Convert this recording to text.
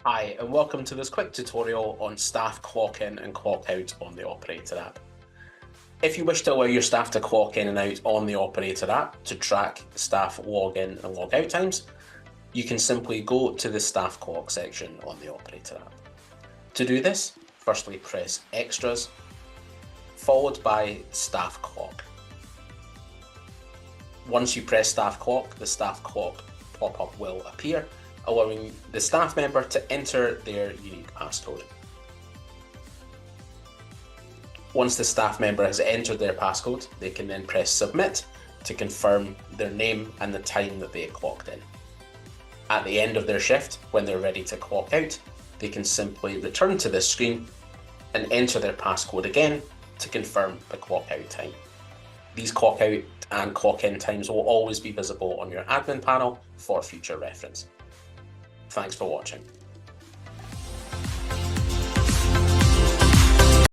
Hi, and welcome to this quick tutorial on staff clock in and clock out on the Operator app. If you wish to allow your staff to clock in and out on the Operator app to track staff login and log out times, you can simply go to the staff clock section on the Operator app. To do this, firstly press Extras, followed by Staff Clock. Once you press Staff Clock, the Staff Clock pop-up will appear, allowing the staff member to enter their unique passcode. Once the staff member has entered their passcode, they can then press Submit to confirm their name and the time that they clocked in. At the end of their shift, when they're ready to clock out, they can simply return to this screen and enter their passcode again to confirm the clock out time. These clock out and clock in times will always be visible on your admin panel for future reference. Thanks for watching.